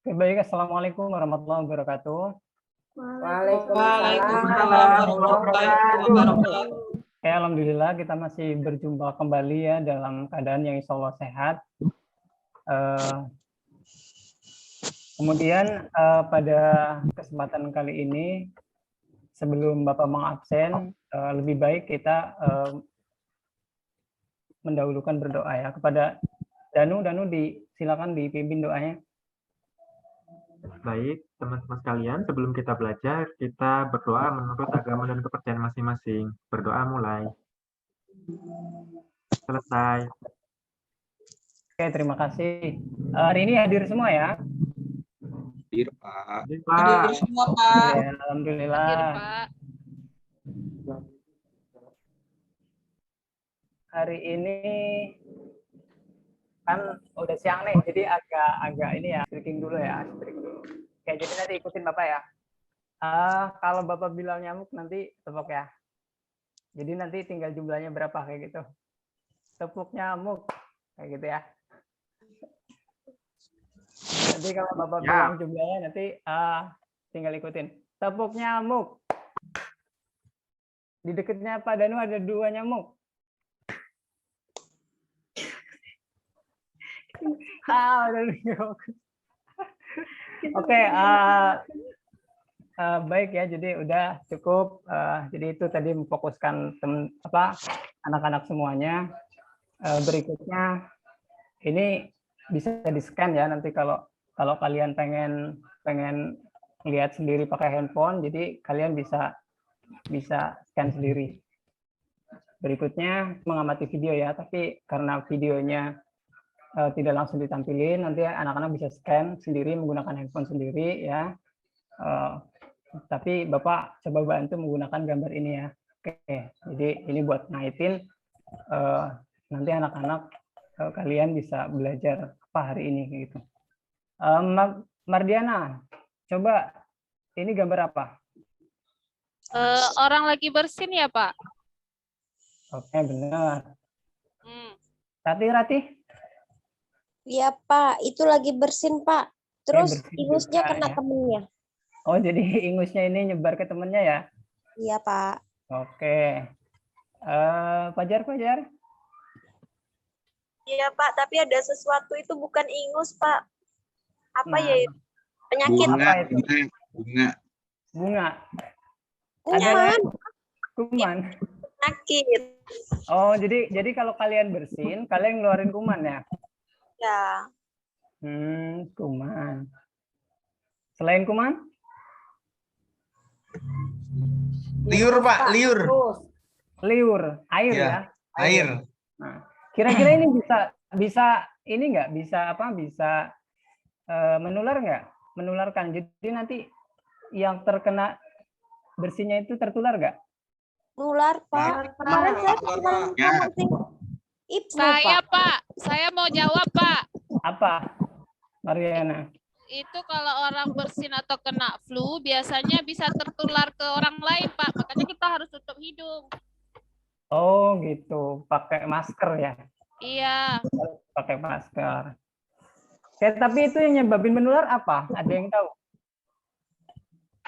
Oke, baik, Assalamualaikum warahmatullahi wabarakatuh. Waalaikumsalam warahmatullahi wabarakatuh. Oke, alhamdulillah kita masih berjumpa kembali ya dalam keadaan yang insya Allah sehat. Kemudian pada kesempatan kali ini, sebelum Bapak mengabsen, lebih baik kita mendahulukan berdoa ya kepada Danu. Silakan dipimpin doanya. Baik, teman-teman sekalian, sebelum kita belajar, kita berdoa menurut agama dan kepercayaan masing-masing. Berdoa mulai. Selesai. Oke, terima kasih. Hari ini hadir semua ya? Hadir, Pak. Hadir semua, Pak. Ya, alhamdulillah. Hadir, Pak. Hari ini kan udah siang nih, jadi agak ini ya, streaking dulu ya, streaking dulu. Oke, jadi nanti ikutin Bapak ya. Kalau Bapak bilang nyamuk nanti tepuk ya. Jadi nanti tinggal jumlahnya berapa kayak gitu. Tepuk nyamuk kayak gitu ya. Nanti kalau Bapak bilang jumlahnya nanti tinggal ikutin. Tepuk nyamuk. Di dekatnya Pak Danu ada 2 nyamuk. Oke, baik ya. Jadi udah cukup. Jadi itu tadi memfokuskan anak-anak semuanya. Berikutnya ini bisa di-scan ya nanti kalau kalian pengen lihat sendiri pakai handphone, jadi kalian bisa scan sendiri. Berikutnya mengamati video ya, tapi karena videonya tidak langsung ditampilin, nanti anak-anak bisa scan sendiri menggunakan handphone sendiri ya. Tapi Bapak coba bantu menggunakan gambar ini ya. Oke, jadi ini buat ngaitin nanti anak-anak kalian bisa belajar apa hari ini gitu. Mardiana, coba ini gambar apa? Orang lagi bersin ya, Pak? Oke, benar. Rati? Iya, Pak. Itu lagi bersin, Pak. Terus bersin ingusnya juga, kena ya. temennya. Oh, jadi ingusnya ini nyebar ke temennya ya? Iya, Pak. Oke. Fajar? Iya, Pak, tapi ada sesuatu itu bukan ingus, Pak. Apa ya itu? Penyakit. Bunga. Kuman. Penyakit. Oh, jadi kalau kalian bersin, kalian ngeluarin kuman ya? Ya. Kuman. Selain kuman? Liur, Pak, liur. Liur, air ya? Air. Nah, kira-kira ini bisa ini nggak? Bisa menular nggak? Menularkan. Jadi nanti yang terkena bersihnya itu tertular nggak? Nular, Pak. Kemarin saya pernah Saya, Pak. Saya mau jawab, Pak. Apa, Mariana? Itu kalau orang bersin atau kena flu, biasanya bisa tertular ke orang lain, Pak. Makanya kita harus tutup hidung. Oh, gitu. Pakai masker ya? Iya. Pakai masker. Oke, tapi itu yang nyebabin menular apa? Ada yang tahu?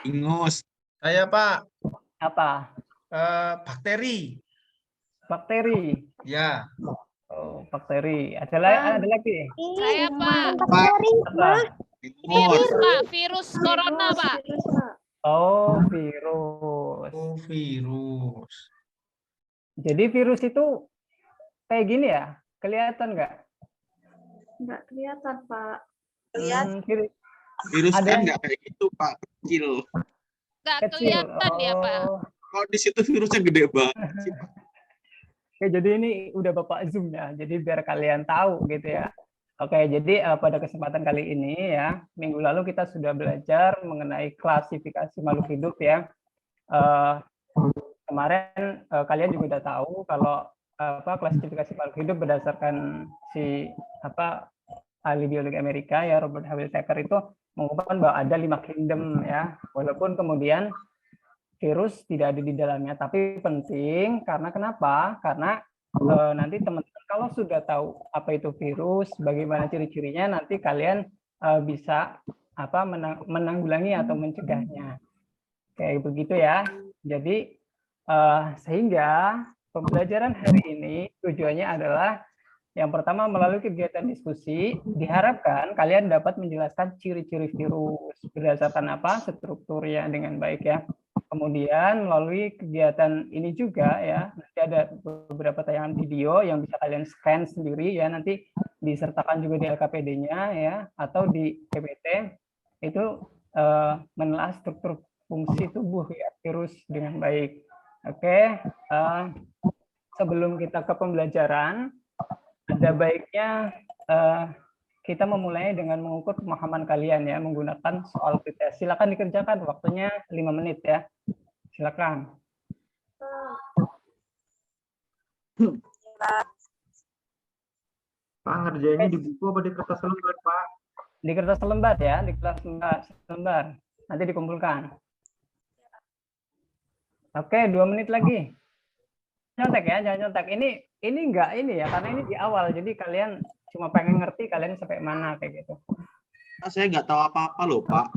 Ingus. Saya, Pak. Apa? Bakteri. Bakteri. Ya. Oh, bakteri. Ada lagi? Saya, Pak. Bakteri, Pak. Virus, Pak. Virus corona, Pak. Oh, virus. Oh, virus. Jadi virus itu kayak gini ya? Kelihatan nggak? Nggak kelihatan, Pak. Virus Ada kan yang- nggak kayak gitu, Pak. Kecil. Nggak Kecil. kelihatan ya, Pak. Kalau di situ virusnya gede banget. Oke, jadi ini udah Bapak zoom ya. Jadi biar kalian tahu gitu ya. Oke, jadi pada kesempatan kali ini ya, minggu lalu kita sudah belajar mengenai klasifikasi makhluk hidup ya. Kemarin kalian juga udah tahu kalau klasifikasi makhluk hidup berdasarkan ahli biologi Amerika ya, Robert H. Whittaker itu mengungkapkan bahwa ada 5 kingdom ya. Walaupun kemudian virus tidak ada di dalamnya, tapi penting karena kenapa? Karena nanti teman-teman kalau sudah tahu apa itu virus, bagaimana ciri-cirinya, nanti kalian bisa menanggulangi atau mencegahnya. Kayak begitu ya. Jadi sehingga pembelajaran hari ini tujuannya adalah yang pertama, melalui kegiatan diskusi, diharapkan kalian dapat menjelaskan ciri-ciri virus berdasarkan apa strukturnya dengan baik ya. Kemudian melalui kegiatan ini juga ya, nanti ada beberapa tayangan video yang bisa kalian scan sendiri ya, nanti disertakan juga di LKPD-nya ya, atau di PPT itu menelaah struktur fungsi tubuh ya virus dengan baik. Oke, sebelum kita ke pembelajaran, ada baiknya kita memulai dengan mengukur pemahaman kalian ya menggunakan soal pretest. Silakan dikerjakan, waktunya 5 menit ya. Silakan. Pak, ngerjainnya di buku apa di kertas lembar, Pak? Di kertas lembar ya, di kertas lembar. Nanti dikumpulkan. Oke, 2 menit lagi. Nyontek ya, jangan nyontek. Ini enggak ini ya, karena ini di awal. Jadi kalian cuma pengen ngerti kalian sampai mana kayak gitu. Saya nggak tahu apa-apa loh, Pak.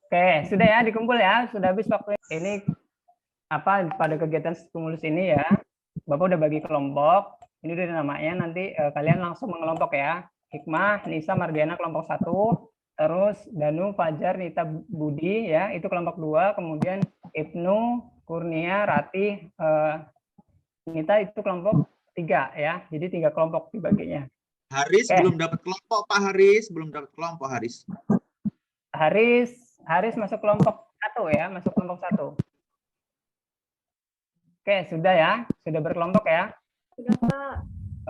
Oke, sudah ya, dikumpul ya. Sudah habis waktu ini pada kegiatan stimulus ini ya. Bapak udah bagi kelompok. Ini udah namanya, nanti kalian langsung mengelompok ya. Hikmah, Nisa, Mardiana kelompok 1, terus Danu, Fajar, Nita, Budi ya, itu kelompok 2, kemudian Ibnu, Kurnia, Rati, Nita itu kelompok 3 ya. Jadi 3 kelompok dibaginya. Haris Oke. belum dapat kelompok, Pak Haris. Belum dapat kelompok, Haris. Haris masuk kelompok 1 ya, masuk kelompok 1. Oke, sudah ya, sudah berkelompok ya. Sudah, Pak.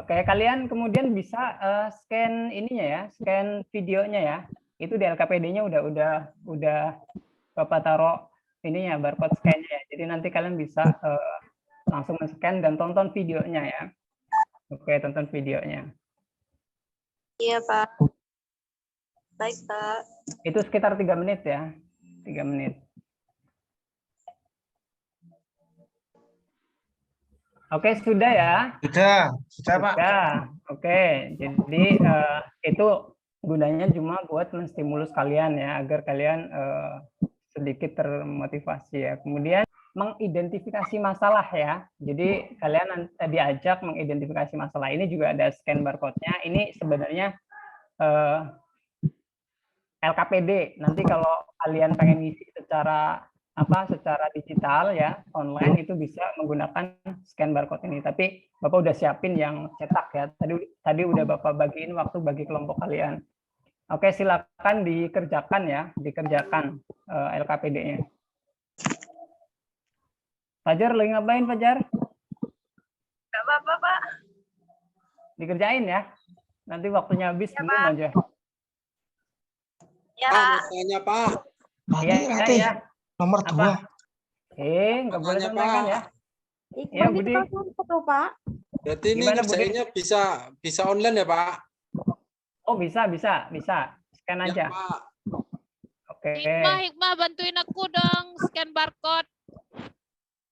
Oke, kalian kemudian bisa scan ininya ya, scan videonya ya. Itu di LKPD-nya udah Bapak taruh ininya barcode scan-nya ya. Jadi nanti kalian bisa langsung men-scan dan tonton videonya ya. Oke, tonton videonya. Iya, Pak. Baik, Pak. Itu sekitar 3 menit ya. 3 menit. Oke, sudah ya. Sudah, Pak. Ya, oke. Jadi itu gunanya cuma buat menstimulus kalian ya, agar kalian sedikit termotivasi ya. Kemudian mengidentifikasi masalah ya. Jadi kalian diajak mengidentifikasi masalah. Ini juga ada scan barcode-nya. Ini sebenarnya LKPD. Nanti kalau kalian pengen ngisi secara digital ya, online itu bisa menggunakan scan barcode ini. Tapi Bapak udah siapin yang cetak ya. Tadi udah Bapak bagiin waktu bagi kelompok kalian. Oke, silakan dikerjakan ya, dikerjakan LKPD-nya. Fajar lagi ngapain, Fajar? Nggak apa-apa, Pak. Dikerjain ya. Nanti waktunya habis Ya, belum Pak. aja. Ya, Tanya, Pak. Iya, iya. Nomor Apa? 2. Nggak boleh Makanya, sampaikan Pak. ya. Iqbal Budi. di kelas satu, Pak. Berarti ini Gimana, Budi? ngerjainnya bisa online ya, Pak? Oh, bisa. Scan aja. Ya, Pak. Oke. Hikmah, bantuin aku dong scan barcode.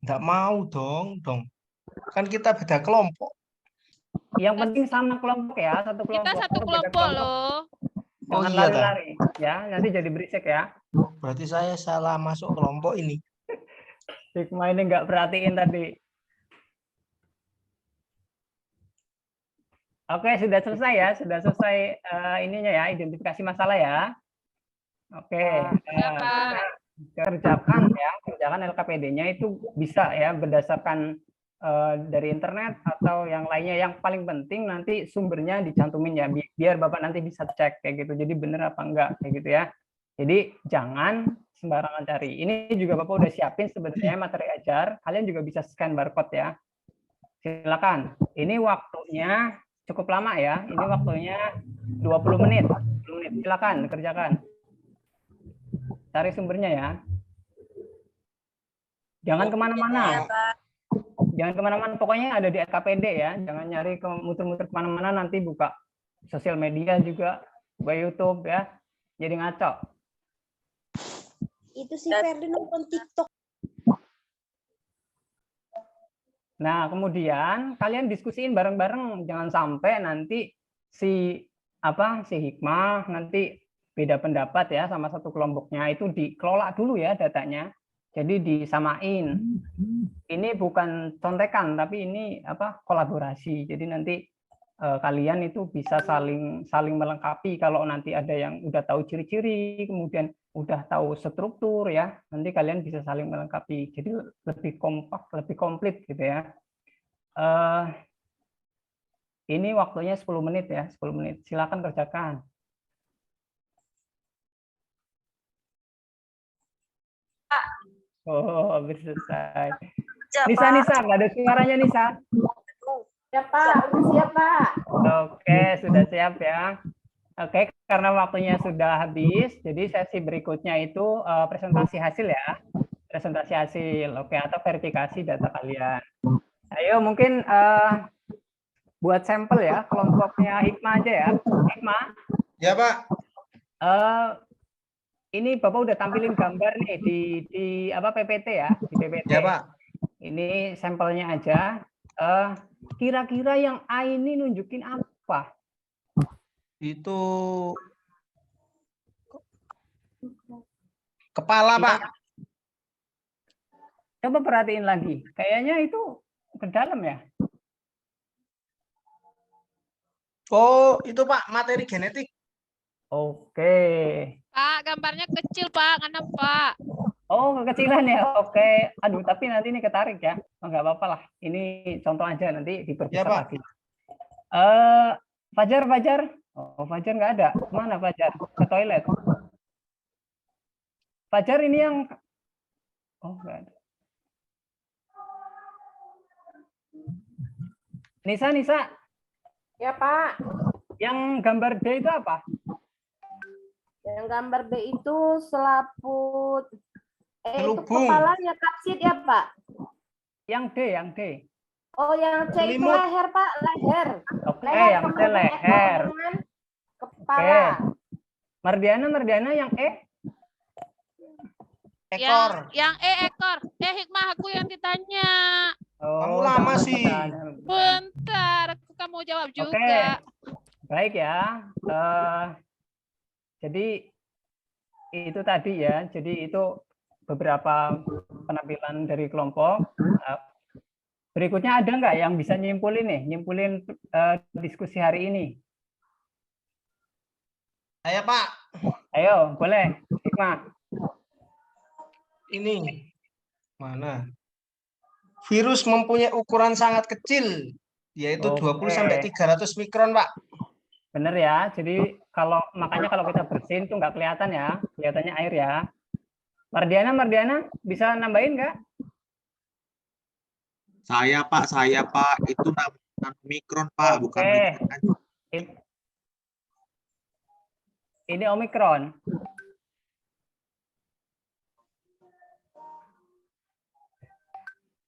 Nggak mau dong. Kan kita beda kelompok. Yang penting sama kelompok ya, satu kelompok. Kita satu Beda kelompok loh. Oh Jangan iya, dah. lari-lari ya, nanti jadi berisik ya. Berarti saya salah masuk kelompok ini. Hikmah ini nggak perhatiin tadi. Oke, sudah selesai ya, sudah selesai ininya ya, identifikasi masalah ya. Oke, Ya, Pak. kerjakan LKPD-nya itu bisa ya berdasarkan dari internet atau yang lainnya. Yang paling penting nanti sumbernya dicantumin ya, biar Bapak nanti bisa cek kayak gitu. Jadi bener apa enggak kayak gitu ya. Jadi jangan sembarangan cari. Ini juga Bapak udah siapin sebenarnya materi ajar. Kalian juga bisa scan barcode ya. Silakan. Ini waktunya cukup lama ya. Ini waktunya 20 menit. 20 menit. Silakan kerjakan. Cari sumbernya ya. Jangan kemana-mana. ya, Pak. Jangan kemana-mana. Pokoknya ada di LKPD ya. Jangan nyari muter-muter kemana-mana. Nanti buka sosial media juga. Buka YouTube ya. Jadi ngaco. Itu si Ferdi nonton TikTok. Nah, kemudian kalian diskusiin bareng-bareng, jangan sampai nanti si Hikmah nanti beda pendapat ya sama satu kelompoknya, itu dikelola dulu ya datanya. Jadi disamain. Ini bukan contekan, tapi ini apa, kolaborasi. Jadi nanti kalian itu bisa saling melengkapi. Kalau nanti ada yang udah tahu ciri-ciri, kemudian udah tahu struktur ya, nanti kalian bisa saling melengkapi. Jadi lebih kompak, lebih komplit gitu ya. Ini waktunya 10 menit ya, 10 menit. Silakan kerjakan. Oh, habis selesai. Nisa, nggak ada suaranya Nisa. Ya Pak, udah siap Pak. Oke, sudah siap ya. Oke, karena waktunya sudah habis, jadi sesi berikutnya itu presentasi hasil ya. Presentasi hasil, oke, atau verifikasi data kalian. Ayo mungkin buat sampel ya, kelompoknya Hikmah aja ya. Hikmah, Ya Pak. ini Bapak udah tampilin gambar nih di apa PPT ya, di PPT. Ya Pak. Ini sampelnya aja. Kira-kira yang A ini nunjukin apa? Itu kepala Pak. Coba perhatiin lagi. Kayaknya itu ke dalam ya. Oh, itu Pak, materi genetik. Oke. Pak, gambarnya kecil, Pak. Mana, Pak? Oh, kekecilan ya. Oke. Aduh, tapi nanti ini ketarik ya. Oh, nggak apa-apa lah. Ini contoh aja, nanti diperbesar Ya, Pak. lagi. Fajar. Oh, Fajar nggak ada. Mana Fajar? Ke toilet. Fajar ini yang... Oh, nggak ada. Nisa. Ya Pak, Yang gambar D itu apa? yang gambar B itu selaput. Itu Selubung. kepalanya kapsit ya Pak. Yang D. Oh, yang C itu Selimut. leher Pak, leher. Oke, Leher, yang C kemudian leher. ekor dengan kepala. Mardiana yang E? Ekor. Yang ekor. Hikmah, aku yang ditanya. Kamu lama jangan sih. bertanya. Bentar, aku kan mau jawab Oke. juga. Baik ya. Jadi itu tadi ya. Jadi itu beberapa penampilan dari kelompok. Berikutnya ada nggak yang bisa nyimpulin diskusi hari ini? Saya Pak, Ayo, boleh. Hikmah. ini mana? Virus mempunyai ukuran sangat kecil, yaitu 20 Oke. sampai 300 mikron, Pak. Bener ya. Jadi makanya kalau kita bersihin tuh nggak kelihatan ya. Kelihatannya air ya. Mardiana bisa nambahin nggak? Saya Pak, itu nanomikron Pak, bukan Oke. mikron. Ini Omikron.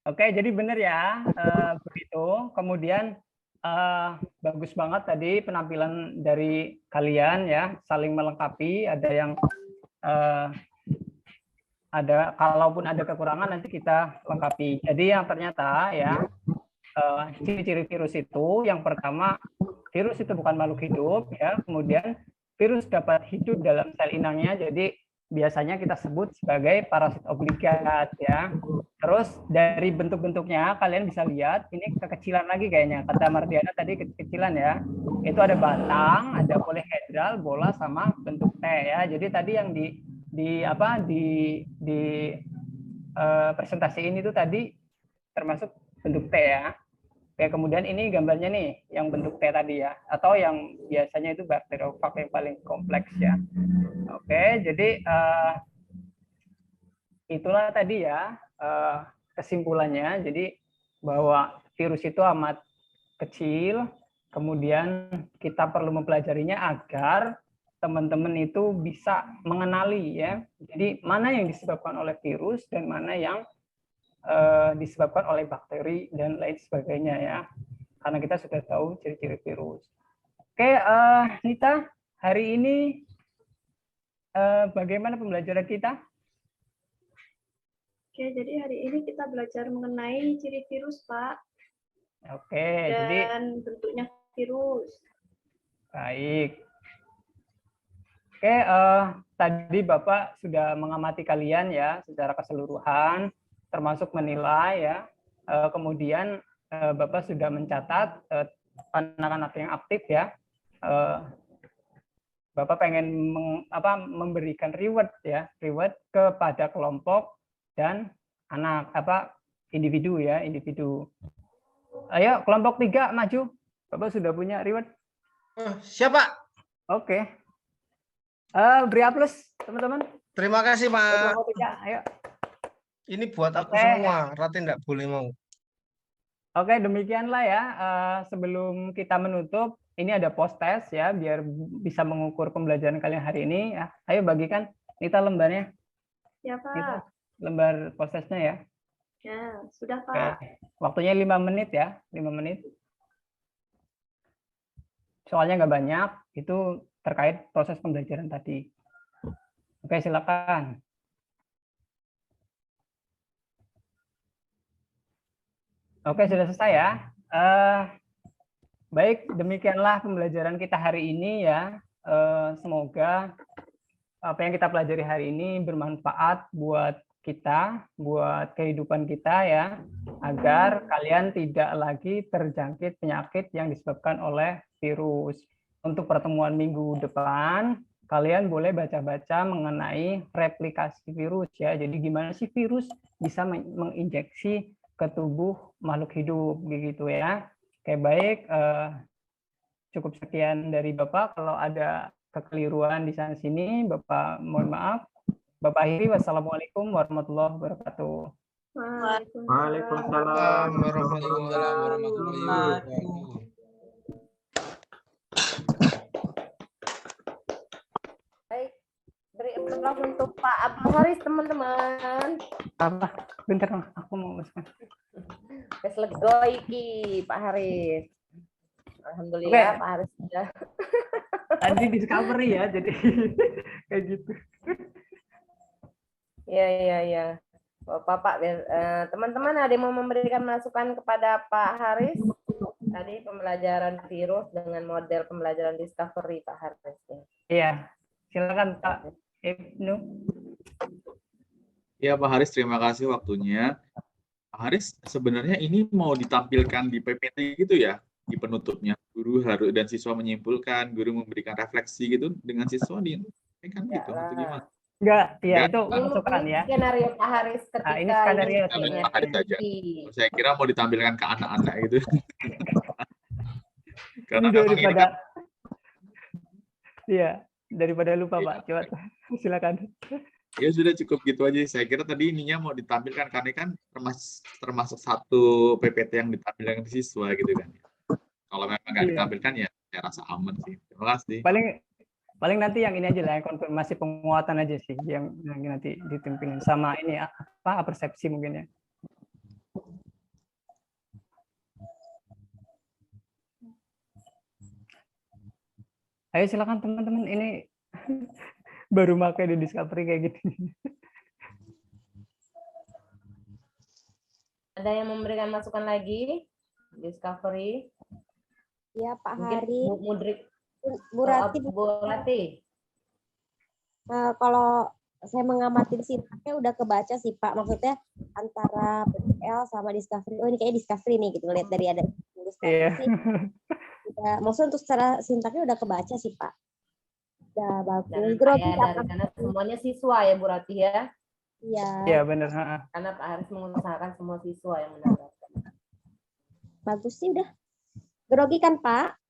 Oke, jadi benar ya, begitu. Kemudian bagus banget tadi penampilan dari kalian ya, saling melengkapi. Ada yang kalaupun ada kekurangan nanti kita lengkapi. Jadi yang ternyata ya ciri-ciri virus itu, yang pertama virus itu bukan makhluk hidup ya. Kemudian virus dapat hidup dalam sel inangnya. Jadi biasanya kita sebut sebagai parasit obligat ya. Terus dari bentuk-bentuknya kalian bisa lihat ini kekecilan lagi kayaknya. Kata Mardiana tadi kekecilan ya. Itu ada batang, ada polihedral, bola sama bentuk T ya. Jadi tadi yang di presentasi ini tuh tadi termasuk bentuk T ya. Oke, kemudian ini gambarnya nih yang bentuk T tadi ya, atau yang biasanya itu bakteriofag yang paling kompleks ya. Oke, jadi itulah tadi ya kesimpulannya. Jadi bahwa virus itu amat kecil, kemudian kita perlu mempelajarinya agar teman-teman itu bisa mengenali ya. Jadi mana yang disebabkan oleh virus dan mana yang disebabkan oleh bakteri dan lain sebagainya ya. Karena kita sudah tahu ciri-ciri virus. Oke, Nita, hari ini bagaimana pembelajaran kita? Oke, jadi hari ini kita belajar mengenai ciri virus, Pak, Oke, jadi dan bentuknya virus. baik. Oke, tadi Bapak sudah mengamati kalian ya secara keseluruhan, termasuk menilai ya. Kemudian Bapak sudah mencatat anak-anak yang aktif ya. Bapak pengen memberikan reward ya, reward kepada kelompok dan anak individu ya, individu. Ayo kelompok 3 maju. Bapak sudah punya reward? Siapa? Oke. Beri aplaus teman-teman. Terima kasih, Pak. Kelompok 3, ayo. Ini buat aku Oke. semua. Rati nggak boleh mau. Oke, demikianlah ya. Sebelum kita menutup, ini ada post test ya, biar bisa mengukur pembelajaran kalian hari ini. Ya. Ayo bagikan, Nita lembarnya. Ya, Nita, Pak. lembar post testnya ya. Ya, sudah, Oke. Pak. Waktunya 5 menit ya, 5 menit. Soalnya nggak banyak, itu terkait proses pembelajaran tadi. Oke, silakan. Oke, sudah selesai ya. Baik, demikianlah pembelajaran kita hari ini ya. Semoga apa yang kita pelajari hari ini bermanfaat buat kita, buat kehidupan kita ya, agar kalian tidak lagi terjangkit penyakit yang disebabkan oleh virus. Untuk pertemuan minggu depan, kalian boleh baca-baca mengenai replikasi virus ya. Jadi gimana sih virus bisa menginjeksi ke tubuh makhluk hidup begitu ya. Oke, baik, cukup sekian dari Bapak. Kalau ada kekeliruan di sana sini, Bapak mohon maaf. Bapak akhiri, wassalamualaikum warahmatullahi wabarakatuh. Waalaikumsalam warahmatullahi wabarakatuh. Baik, beri aplaus untuk Pak Abdul Haris, teman-teman. Apa? Bentar, aku mau masukkan. Wes lego iki Pak Haris. Alhamdulillah Pak Haris sudah. Tadi discovery ya, jadi kayak gitu. Ya. Bapak, teman-teman ada yang mau memberikan masukan kepada Pak Haris? Tadi pembelajaran virus dengan model pembelajaran discovery Pak Haris. Iya, silakan Pak Ibnu. Ya Pak Haris, terima kasih waktunya. Pak Haris, sebenarnya ini mau ditampilkan di PPT gitu ya, di penutupnya. Guru harus dan siswa menyimpulkan, guru memberikan refleksi gitu dengan siswa kan gitu. Atau gimana? Enggak, ya Enggak. itu masukan ya. Skenario Pak Haris ketika Nah, ini skenario Pak Haris saja. Saya kira mau ditampilkan ke anak-anak gitu. Karena Ini memang ini daripada kan iya, daripada lupa Pak. Coba silakan. ya sudah cukup gitu aja. Saya kira tadi ininya mau ditampilkan karena kan termasuk satu PPT yang ditampilkan ke siswa gitu kan. Kalau memang nggak ditampilkan ya saya rasa aman sih. Terima kasih. Paling nanti yang ini aja lah, yang konfirmasi penguatan aja sih, yang nanti ditimpingin sama ini apa persepsi mungkin ya. Ayo silakan teman-teman, ini baru pakai di Discovery kayak gitu. Ada yang memberikan masukan lagi? Discovery. Ya Pak Mungkin Hari. Bu Mudrik. Bu Rati, Bu Rati. kalau saya mengamati sintaknya udah kebaca sih Pak. Maksudnya antara PPL sama Discovery. Oh ini kayaknya Discovery nih gitu. Lihat dari ada tulis Iya. maksudnya untuk secara sintaknya udah kebaca sih Pak. Udah bagus. Dan Grogi ya, dari sana semuanya siswa ya Bu Rati ya. Iya. Iya benar. Karena Pak Haris mengusahakan semua siswa yang mendapatkan. Bagus sih udah. Grogi kan Pak?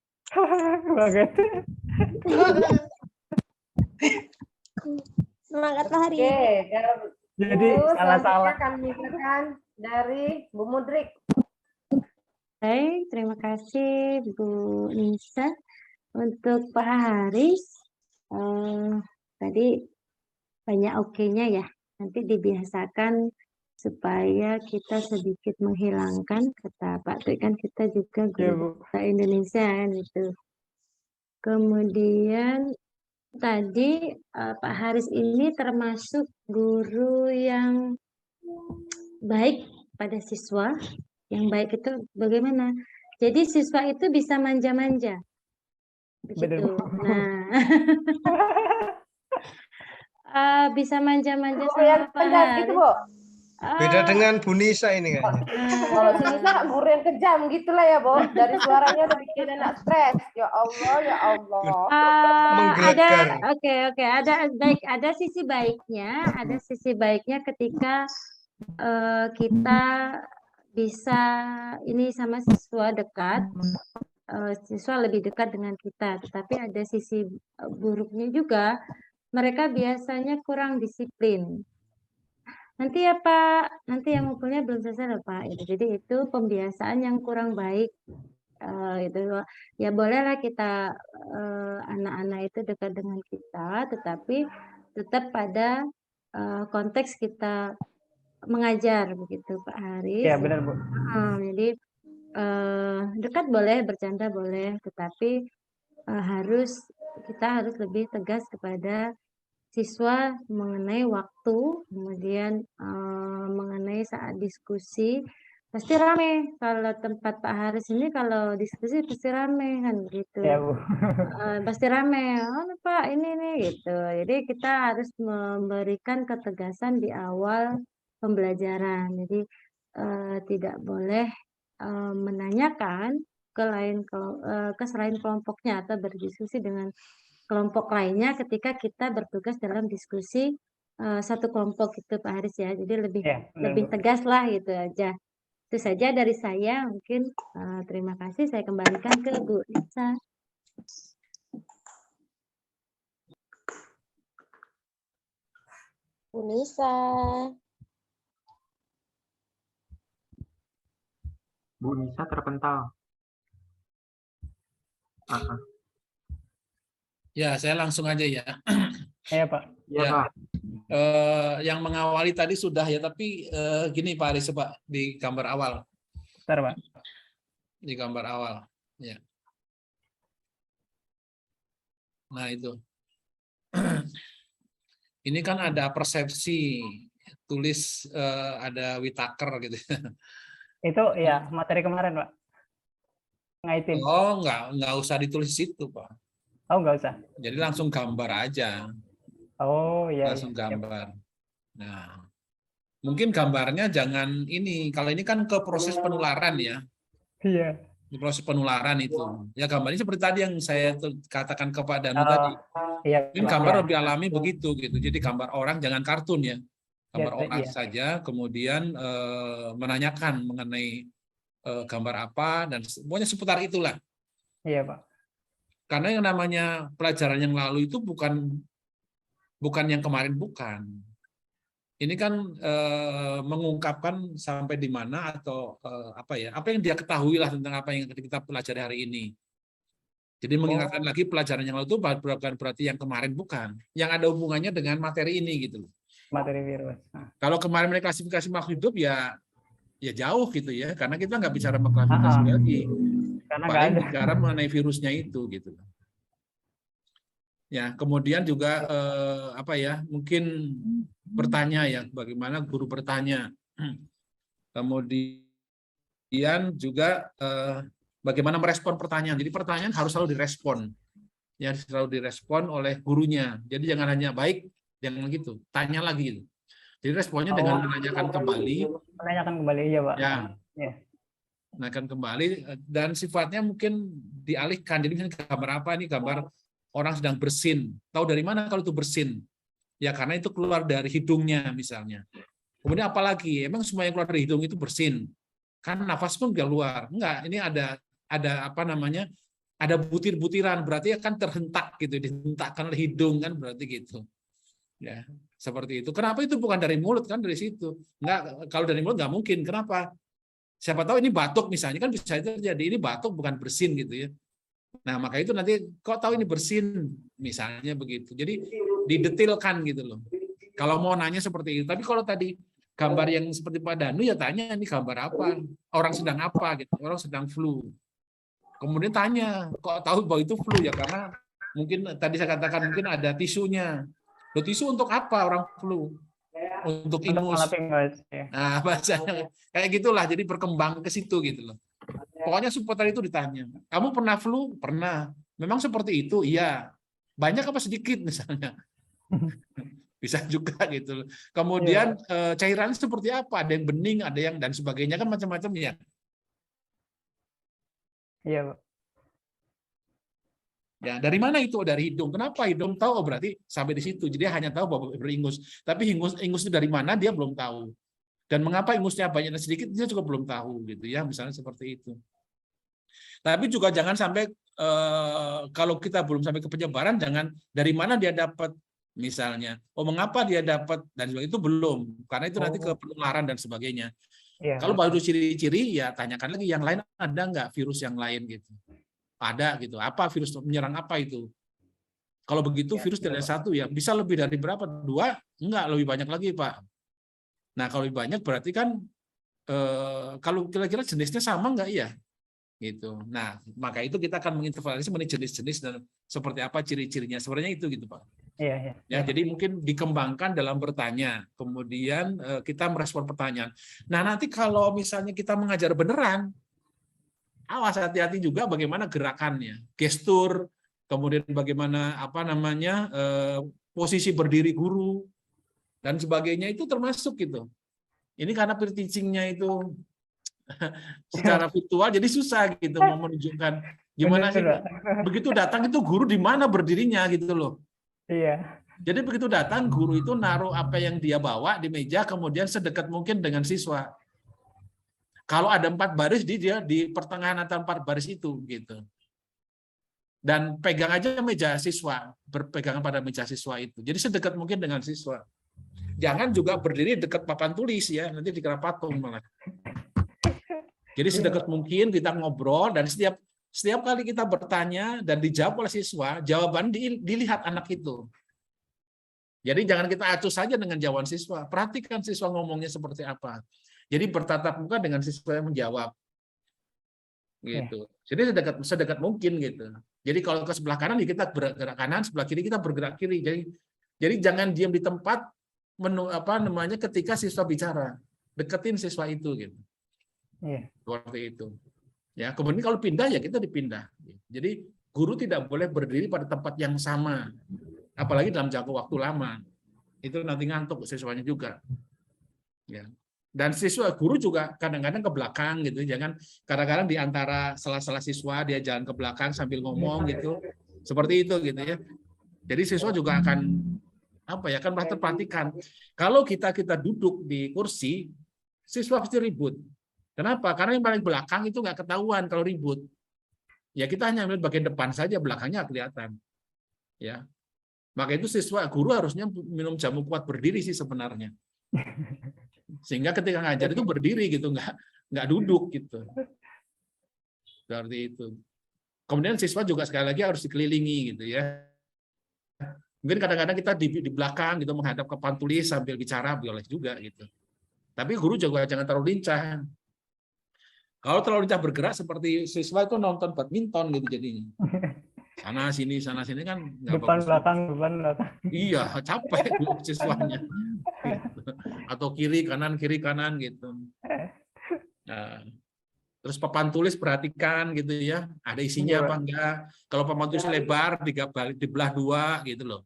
Banget. Semangat Pak Hari. Oke, Jadi terus salah-salah. selanjutnya kami mintakan dari Bu Mudrik. Baik, terima kasih Bu Nisa. Untuk Pak Haris, tadi banyak oke-nya ya. Nanti dibiasakan supaya kita sedikit menghilangkan, kata Pak Tui kan kita juga guru bahasa Indonesia kan itu. Kemudian tadi Pak Haris ini termasuk guru yang baik pada siswa. Yang baik itu bagaimana? Jadi siswa itu bisa manja-manja. Begitu. Nah, bisa manja-manja Guru yang sama Pak tegas gitu, Bu. Beda Ah, dengan Bu Nisa ini kayaknya. Kalau si Nisa guru yang kejam gitulah ya, Bu. Dari suaranya udah bikin anak stres. Ya Allah, ya Allah. ada Menggelegar. oke ada sisi baiknya ketika kita bisa ini sama siswa dekat, siswa lebih dekat dengan kita, tetapi ada sisi buruknya juga, mereka biasanya kurang disiplin. Nanti ya Pak, nanti yang ngumpulnya belum selesai loh Pak. Jadi itu pembiasaan yang kurang baik. Itu ya bolehlah kita anak-anak itu dekat dengan kita, tetapi tetap pada konteks kita mengajar begitu Pak Haris. Ya, benar, Bu. Jadi dekat boleh, bercanda boleh, tetapi kita harus lebih tegas kepada siswa mengenai waktu, kemudian mengenai saat diskusi. Pasti rame kalau tempat Pak Haris ini, kalau diskusi pasti rame kan gitu. Ya, Bu. Pasti rame. Oh Pak ini nih gitu. Jadi kita harus memberikan ketegasan di awal pembelajaran. Jadi tidak boleh menanyakan ke selain kelompoknya atau berdiskusi dengan kelompok lainnya ketika kita bertugas dalam diskusi satu kelompok itu Pak Haris ya. Jadi lebih Ya, benar, lebih Bu. tegas lah gitu aja. Itu saja dari saya. Mungkin terima kasih. Saya kembalikan ke Bu Nisa. Bu Nisa. Bu Nisa terpental. Ya, saya langsung aja ya. Ya, Pak. Iya, Ya. Pak. Yang mengawali tadi sudah ya, tapi gini Pak Aris, Pak, di gambar awal. Bentar, Pak. Di gambar awal. Ya. Nah, itu. Ini kan ada persepsi tulis ada Whitaker gitu. Itu ya materi kemarin, Pak. Ngaitin. Oh, nggak usah ditulis situ, Pak. Oh, nggak usah. Jadi langsung gambar aja. Oh, iya. Langsung Iya. gambar. Nah, mungkin gambarnya jangan ini. Kalau ini kan ke proses penularan ya. Iya. Di proses penularan itu. Ya gambarnya seperti tadi yang saya katakan ke Pak Danu Oh, tadi. iya. Mungkin Pak. gambar Iya. lebih alami begitu gitu. Jadi gambar orang jangan kartun ya. Gambar Iya, orang iya. saja, kemudian menanyakan mengenai gambar apa dan semuanya seputar itulah. Iya, Pak. Karena yang namanya pelajaran yang lalu itu bukan yang kemarin, bukan. Ini kan mengungkapkan sampai di mana atau apa yang dia ketahui lah tentang apa yang kita pelajari hari ini. Jadi mengingatkan lagi pelajaran yang lalu itu bukan berarti yang kemarin, bukan. Yang ada hubungannya dengan materi ini gitu loh. Materi virus. Nah. Kalau kemarin mereka klasifikasi makhluk hidup ya jauh gitu ya, karena kita nggak bicara klasifikasi lagi. Karena nggak Paling ada. bicara mengenai virusnya itu gitu. Ya, kemudian juga mungkin bertanya ya, bagaimana guru bertanya. Kemudian juga bagaimana merespon pertanyaan. Jadi pertanyaan harus selalu direspon. Ya, selalu direspon oleh gurunya. Jadi jangan hanya baik, jangan gitu. Tanya lagi gitu. Jadi responnya dengan menanyakan kembali. Menanyakan kembali, iya, Pak. Ya. Ya. Menanyakan kembali dan sifatnya mungkin dialihkan. Jadi misalnya gambar apa nih? Gambar orang sedang bersin. Tahu dari mana kalau itu bersin? Ya karena itu keluar dari hidungnya misalnya. Kemudian apalagi? Emang semua yang keluar dari hidung itu bersin? Kan nafas pun keluar. Enggak, ini ada ada butir-butiran, berarti akan terhentak gitu, dihentakkan oleh hidung kan, berarti gitu. Ya, seperti itu. Kenapa itu bukan dari mulut kan, dari situ? Enggak, kalau dari mulut nggak mungkin. Kenapa? Siapa tahu ini batuk misalnya, kan bisa terjadi. Ini batuk bukan bersin gitu ya. Nah, maka itu nanti kok tahu ini bersin misalnya begitu. Jadi didetilkan gitu loh. Kalau mau nanya seperti itu. Tapi kalau tadi gambar yang seperti Pak Danu ya tanya ini gambar apa? Orang sedang apa gitu? Orang sedang flu. Kemudian tanya, kok tahu bahwa itu flu ya? Karena mungkin tadi saya katakan mungkin ada tisunya. Loh, tisu untuk apa orang flu? Untuk ingus. Nah, bahasanya kayak gitulah. Jadi berkembang ke situ gitu loh. Pokoknya seputar itu ditanya. Kamu pernah flu? Pernah. Memang seperti itu? Iya. Banyak apa sedikit misalnya? Bisa juga gitu. Kemudian cairannya seperti apa? Ada yang bening, ada yang dan sebagainya kan macam-macam ya. Iya, Pak. Ya, dari mana itu? Dari hidung. Kenapa hidung tahu? Oh, berarti sampai di situ. Jadi dia hanya tahu bahwa beringus. Tapi ingus itu dari mana dia belum tahu. Dan mengapa ingusnya banyak dan sedikit dia juga belum tahu gitu ya. Misalnya seperti itu. Tapi juga jangan sampai kalau kita belum sampai ke penyebaran, jangan dari mana dia dapat misalnya. Oh, mengapa dia dapat dan sebagainya itu belum. Karena itu nanti ke penularan dan sebagainya. Iya, Kalau baru ciri-ciri ya tanyakan lagi yang lain ada nggak virus yang lain gitu. Ada gitu. Apa virus menyerang apa itu? Kalau begitu virus tidak satu ya bisa lebih dari berapa? 2? Enggak, lebih banyak lagi, Pak. Nah, kalau lebih banyak berarti kan kalau kira-kira jenisnya sama enggak ya? Gitu. Nah, maka itu kita akan mengintervalasi mengenai jenis-jenis dan seperti apa ciri-cirinya. Sebenarnya itu gitu, Pak. Iya. Ya, jadi mungkin dikembangkan dalam bertanya. Kemudian kita merespon pertanyaan. Nah, nanti kalau misalnya kita mengajar beneran, awas hati-hati juga bagaimana gerakannya, gestur, kemudian bagaimana posisi berdiri guru dan sebagainya itu termasuk gitu. Ini karena peer teaching-nya itu secara virtual jadi susah gitu mau menunjukkan gimana sih begitu datang itu guru di mana berdirinya gitu loh. Iya. Jadi begitu datang guru itu naruh apa yang dia bawa di meja kemudian sedekat mungkin dengan siswa. Kalau ada 4 baris, dia di pertengahan antara 4 baris itu, gitu. Dan pegang aja meja siswa, berpegangan pada meja siswa itu. Jadi sedekat mungkin dengan siswa. Jangan juga berdiri dekat papan tulis ya, nanti dikira patung malah. Jadi sedekat mungkin kita ngobrol dan setiap kali kita bertanya dan dijawab oleh siswa, jawaban dilihat anak itu. Jadi jangan kita acuh saja dengan jawaban siswa. Perhatikan siswa ngomongnya seperti apa. Jadi bertatap muka dengan siswa yang menjawab, gitu. Jadi sedekat mungkin gitu. Jadi kalau ke sebelah kanan kita bergerak kanan, sebelah kiri kita bergerak kiri. Jadi jangan diam di tempat ketika siswa bicara, deketin siswa itu gitu. Seperti itu. Ya kemudian kalau pindah ya kita dipindah. Jadi guru tidak boleh berdiri pada tempat yang sama, apalagi dalam jangka waktu lama. Itu nanti ngantuk siswanya juga. Ya. Dan siswa guru juga kadang-kadang ke belakang gitu, jangan kadang-kadang di antara sela-sela siswa dia jalan ke belakang sambil ngomong gitu, seperti itu gitu ya. Jadi siswa juga akan akan terperhatikan. Kalau kita duduk di kursi, siswa pasti ribut. Kenapa? Karena yang paling belakang itu nggak ketahuan kalau ribut. Ya kita hanya melihat bagian depan saja, belakangnya kelihatan. Ya, maka itu siswa guru harusnya minum jamu kuat berdiri sih sebenarnya. Sehingga ketika ngajar itu berdiri gitu, nggak duduk gitu. Seperti itu. Kemudian siswa juga sekali lagi harus dikelilingi gitu ya. Mungkin kadang-kadang kita di belakang gitu menghadap ke papan tulis sambil bicara boleh juga gitu. Tapi guru juga jangan terlalu lincah. Kalau terlalu lincah bergerak seperti siswa itu nonton badminton gitu jadinya. Sana sini kan nggak bagus. Depan belakang. Iya, capek siswanya. Gitu. Atau kiri kanan gitu. Nah, terus papan tulis perhatikan gitu ya, ada isinya apa enggak. Kalau papan tulis lebar dibelah 2 gitu loh.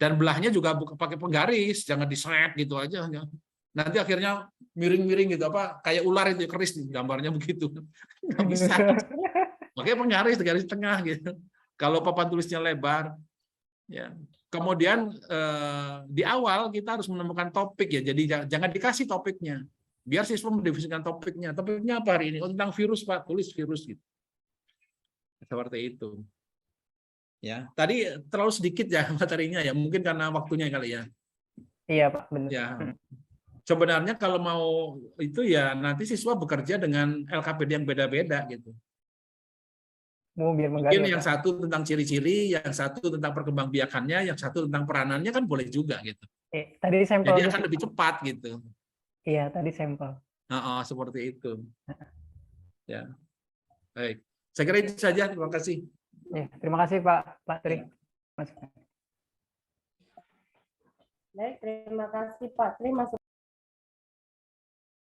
Dan belahnya juga pakai penggaris, jangan diseret gitu aja. Nanti akhirnya miring-miring gitu kayak ular itu keris gambarnya begitu. Nggak bisa. Makanya garis tengah gitu. Kalau papan tulisnya lebar, ya. Kemudian di awal kita harus menemukan topik ya. Jadi jangan dikasih topiknya. Biar siswa mendefinisikan topiknya. Topiknya apa hari ini? Oh, tentang virus, Pak. Tulis virus gitu. Seperti itu. Ya, tadi terlalu sedikit ya materinya ya. Mungkin karena waktunya kali ya. Iya, Pak, benar. Ya. Sebenarnya kalau mau itu ya nanti siswa bekerja dengan LKPD yang beda-beda gitu. Mungkin yang satu tentang ciri-ciri, yang satu tentang perkembangbiakannya, yang satu tentang peranannya kan boleh juga gitu. Tadi sampel. Jadi akan lebih cepat gitu. Iya, tadi sampel. Seperti itu. Ya. Baik. Saya kira itu saja. Terima kasih. Ya, terima kasih Pak Tri. Baik, terima kasih Pak Tri.